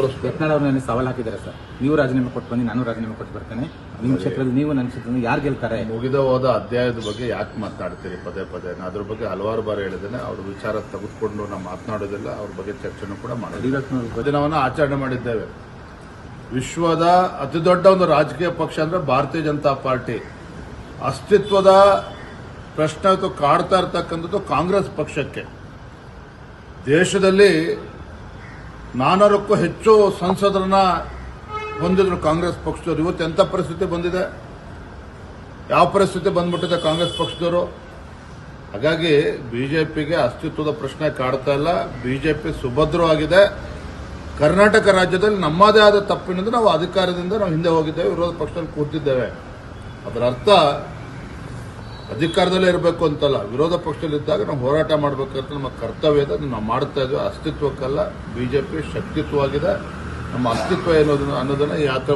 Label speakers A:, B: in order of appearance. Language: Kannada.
A: ಅದಕ್ಕೋಸ್ಕರ
B: ಯತ್ನಾಳ್ ಅವ್ರನ್ನ ಸವಾಲ್ ಹಾಕಿದ್ದಾರೆ ಸರ್. ನೀವು ರಾಜೀನಾಮೆ ಕೊಟ್ಟು ಬನ್ನಿ, ನಾನು ರಾಜೀನಾಮೆ ಕೊಟ್ಟು ಬರ್ತೇನೆ, ನಿಮ್ಮ ಕ್ಷೇತ್ರದ ನೀವು ನನ್ನ ಕ್ಷೇತ್ರದ ಯಾರು ಗೆಲ್ತಾರೆ?
A: ಮುಗಿದ ಹೋದ ಅಧ್ಯಾಯದ ಬಗ್ಗೆ ಯಾಕೆ ಮಾತನಾಡ್ತೀರಿ ಪದೇ ಪದೇ? ನಾನು ಅದ್ರ ಬಗ್ಗೆ ಹಲವಾರು ಬಾರಿ ಹೇಳಿದ್ದೇನೆ. ಅವ್ರ ವಿಚಾರ ತೆಗೆದುಕೊಂಡು ನಾವು ಮಾತನಾಡೋದಿಲ್ಲ. ಅವ್ರ ಬಗ್ಗೆ ಚರ್ಚೆನೂ ಕೂಡ ಮಾಡಿದ್ದೀವಿ. ದಿನವನ್ನು ಆಚರಣೆ ಮಾಡಿದ್ದೇವೆ. ವಿಶ್ವದ ಅತಿದೊಡ್ಡ ಒಂದು ರಾಜಕೀಯ ಪಕ್ಷ ಅಂದ್ರೆ ಭಾರತೀಯ ಜನತಾ ಪಾರ್ಟಿ. ಅಸ್ತಿತ್ವದ ಪ್ರಶ್ನೆ ಕಾಡ್ತಾ ಇರ್ತಕ್ಕಂಥದ್ದು ಕಾಂಗ್ರೆಸ್ ಪಕ್ಷಕ್ಕೆ. ದೇಶದಲ್ಲಿ 400ಕ್ಕೂ ಹೆಚ್ಚು ಸಂಸದರನ್ನ ಹೊಂದಿದ್ರು ಕಾಂಗ್ರೆಸ್ ಪಕ್ಷದವರು. ಇವತ್ತು ಎಂಥ ಪರಿಸ್ಥಿತಿ ಬಂದಿದೆ, ಯಾವ ಪರಿಸ್ಥಿತಿ ಬಂದ್ಬಿಟ್ಟಿದೆ ಕಾಂಗ್ರೆಸ್ ಪಕ್ಷದವರು. ಹಾಗಾಗಿ ಬಿಜೆಪಿಗೆ ಅಸ್ತಿತ್ವದ ಪ್ರಶ್ನೆ ಕಾಡ್ತಾ ಇಲ್ಲ. ಬಿಜೆಪಿ ಸುಭದ್ರವಾಗಿದೆ. ಕರ್ನಾಟಕ ರಾಜ್ಯದಲ್ಲಿ ನಮ್ಮದೇ ಆದ ತಪ್ಪಿನಿಂದ ನಾವು ಅಧಿಕಾರದಿಂದ ನಾವು ಹಿಂದೆ ಹೋಗಿದ್ದೇವೆ, ವಿರೋಧ ಪಕ್ಷದಲ್ಲಿ ಕೂತಿದ್ದೇವೆ. ಅದರ ಅರ್ಥ ಅಧಿಕಾರದಲ್ಲೇ ಇರಬೇಕು ಅಂತಲ್ಲ, ವಿರೋಧ ಪಕ್ಷದಲ್ಲಿದ್ದಾಗ ನಾವು ಹೋರಾಟ ಮಾಡಬೇಕಂತ ನಮ್ಮ ಕರ್ತವ್ಯ ಇದೆ. ಅದನ್ನು ನಾವು ಮಾಡ್ತಾ ಇದ್ವಿ. ಅಸ್ತಿತ್ವಕ್ಕಲ್ಲ, ಬಿಜೆಪಿ ಶಕ್ತಿತ್ವವಾಗಿದೆ. ನಮ್ಮ ಅಸ್ತಿತ್ವ ಅನ್ನೋದನ್ನ ಈ ಯಾತ್ರೆ